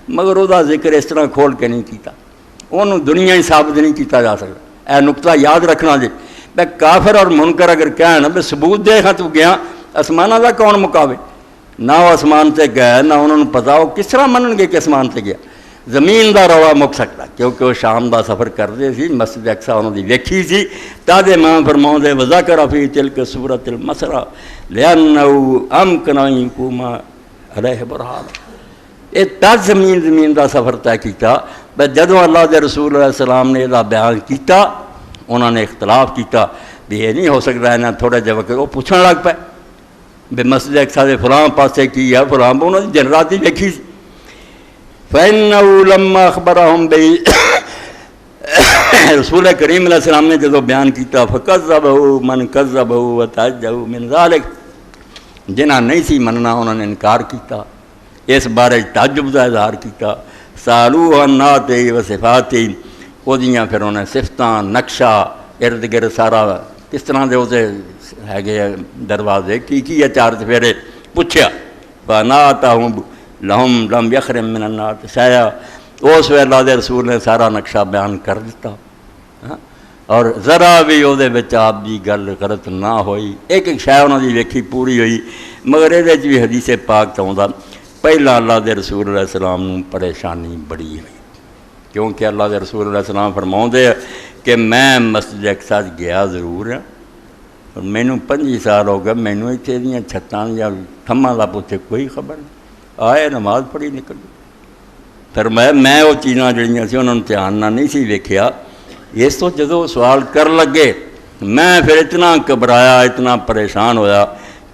مگر وہ ذکر اس طرح کھول کے نہیں کیتا، انہوں دنیا ہی ثابت نہیں کیتا جا سکتا۔ اے نقطہ یاد رکھنا جی، بے کافر اور منکر اگر کہنا بے ثبوت دے ہاں تو گیا آسمانہ دا کون مقابل، نہ وہ آسمان تے گیا نہ انہوں نے پتا وہ کس طرح منن گے کہ آسمان تے گیا۔ زمین دا روا مک سکتا کیونکہ وہ شام دا سفر کرتے سی، مسجد اقصی انہوں دی ویکھی سی، تادے ماں فرماؤں دے وذکر فی تلک سورۃ المسرا لأنہ امکن ان یقوم علیہ برہان۔ یہ تد زمین دا سفر طے کیتا، جدوں اللہ دے رسول علیہ السلام نے یہ بیان کیتا انہوں نے اختلاف کیتا بھی یہ نہیں ہو سکتا ہے، تھوڑا جہا وقت وہ پوچھنے لگ پائے بے مسجد اقصی دے فلاں پاسے کی ہے فلاں، انہوں نے دن رات ہی ویکھی سی۔ فَإِنَّهُ لَمَّا أَخْبَرَهُمْ بِهِ رسول کریم علیہ السلام نے جدو بیان کیتا فَكَذَّبَهُ مَنْ كَذَّبَهُ وَتَعَجَّبُ مِنْ ذَلِكَ، جنہاں نہیں سی مننا انہوں نے انکار کیتا، اس بارے تعجب کا اظہار کیتا۔ سَأَلُوهُ عَنْ نَعْتِهِ وَصِفَاتِهِ، وہ دیاں پھر انہیں صفتاں نقشہ ارد گرد سارا کس طرح دے اسے ہے گئے دروازے کی ہے چار چفیرے پوچھیا فَنَعْتَهُمْ لہم لم یخرم من النار، شایا اس ویلے اللہ دے رسول نے سارا نقشہ بیان کر دیتا اور ذرا بھی وہ آپ دی گل غلط نہ ہوئی، ایک ایک شے انہوں دی ویکھی پوری ہوئی۔ مگر یہ بھی حدیث پاک تو آتا پہلا اللہ دے رسول علیہ السلام نوں پریشانی بڑی ہوئی، کیونکہ اللہ دے رسول علیہ السلام فرماؤں دے کہ میں مسجد اقصی گیا ضرور ہاں، مینوں 25 سال ہو گئے، مینوں اتنے دیاں چھتاں یا تھماں دا پوچھے کوئی خبر نہیں، آئے نماز پڑھی نکل پھر میں وہ چیزاں جڑیاں سی انہوں نے دھیان نہ نہیں سی ویکھیا۔ اس تو جدو سوال کر لگے میں پھر اتنا گھبرایا اتنا پریشان ہویا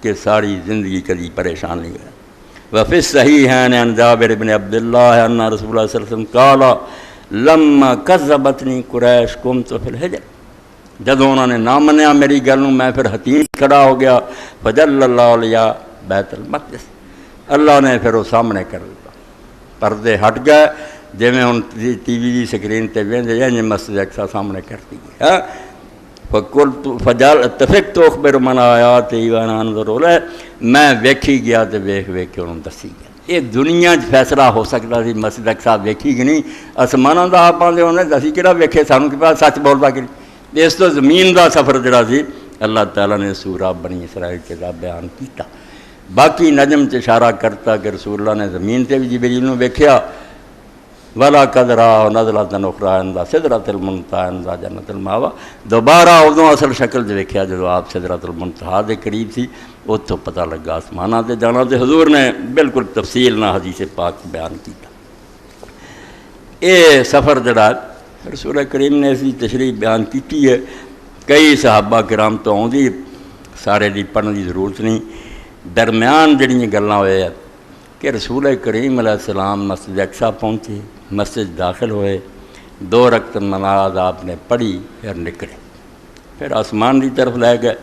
کہ ساری زندگی کبھی پریشان نہیں ہوا۔ وفی الصحیحین عن جابر بن عبداللہ ان رسول اللہ صلی اللہ علیہ وسلم قال لما کذبتنی قریش قمت فی الحجر، جدو انہوں نے نہ منیا میری گل میں پھر حتیم کھڑا ہو گیا، فجل اللہ علیہ بیت المقدس، اللہ نے پھر وہ سامنے کر دیا، پردے ہٹ گئے جی میں ہوں ٹی وی کی سکرین تے وہدے مسجد اقصی سامنے کرتی گئی۔ فجال اتفق تو اخبر من آیات ضرور میں ویکھی گیا تو ویکھ کے انہوں دسی گیا۔ یہ دنیا فیصلہ ہو سکتا سی مسجد اقصی ویکھی کہ نہیں، آسمانوں کا آپ آدھے انہیں اسی کہڑا ویکھے سانوں کہ پاس سچ بولتا کہ نہیں۔ اس تو زمین کا سفر جڑا سی اللہ تعالیٰ نے سورہ بنی اسرائیل کے بیان کیتا۔ باقی نجم سے اشارہ کرتا کہ رسول اللہ نے زمین تے بھی جبریل نو ویکھیا، وَلَقَدْ رَآهُ نَزْلَةً أُخْرَىٰ عِندَ سِدْرَةِ الْمُنتَهَىٰ عِندَ جَنَّةِ الْمَأْوَىٰ، دوبارہ ادوں اصل شکل ویکھیا جدو آپ سدرۃ المنتہا دے قریب سی، اتوں پتہ لگا آسماناں تے جانا، تے حضور نے بالکل تفصیل نہ حدیث پاک بیان کیتا۔ یہ سفر جڑا رسول کریم نے اس کی تشریح بیان کی ہے، کئی صحابہ کرام تو آؤندی سارے دی پڑھنے کی ضرورت نہیں، درمیان جڑیاں گلاں ہوئے ہیں کہ رسول کریم علیہ السلام مسجد اقصی پہنچے، مسجد داخل ہوئے، 2 رکعت نماز آپ نے پڑھی پھر نکلے، پھر آسمان کی طرف لے گئے۔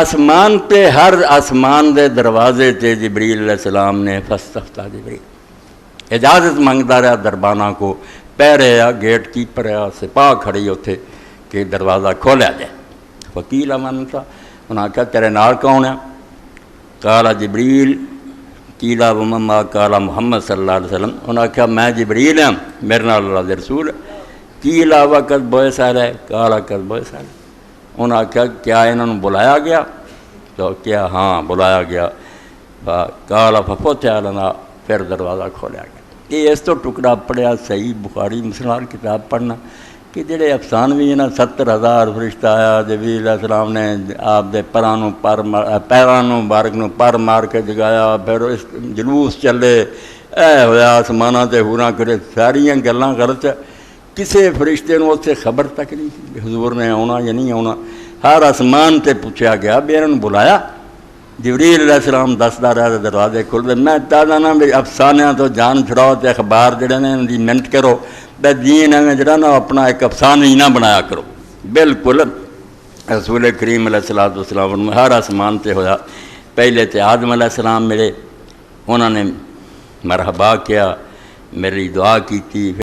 آسمان پہ ہر آسمان دے دروازے تے جبریل علیہ السلام نے فاستفتح جبریل، اجازت منگتا رہا دربانہ کو، پہرے آ گیٹ کیپر آ سپاہ کھڑی اتھے کہ دروازہ کھولیا جائے۔ وکیل من تھا، انہوں نے کہا تیرے نال کون ہے؟ قال جبریل، قیلا ومما قال محمد صلی اللہ علیہ وسلم، انہوں نے کہا میں جبریل ہوں، میرے نال اللہ دے رسول ہے۔ قیلا وقت بوئے سال ہے، قال قد بوئے سال، انہوں نے کہا کیا انہوں نے بلایا گیا؟ تو کیا ہاں بلایا گیا۔ قال ففتح لنا، پھر دروازہ کھولیا گیا۔ یہ اس تو ٹکڑا پڑھیا صحیح بخاری مسلم کتاب پڑھنا کہ جڑے افسانوی نا 70,000 فرشتہ آیا، جبریل علیہ السلام نے آپ دے پیراں مبارک نو پر مار کے جگایا، پھر اس جلوس چلے، اے ہویا آسماناں تے ہوراں کرے، ساریاں گلاں غلط ہے، کسے فرشتے نو اتنے خبر تک نہیں کہ حضور نے آنا یا نہیں آنا۔ ہر آسمان تے پوچھا گیا بھی انہوں نے بلایا؟ جبریل علیہ السلام دسدا رہا دروازے کھلتے، میں چاہتا نا بھی افسانیاں تو جان چھڑاؤ تے اخبار جڑے نے ان دی منٹ کرو، تے دین میں جڑا نا اپنا ایک افسانہ ہی نہ بنایا کرو۔ بالکل رسول کریم علیہ السلام ہر آسمان تے ہویا، پہلے تے آدم علیہ السلام ملے، انہوں نے مرحبا کیا، میری دعا کی تھی۔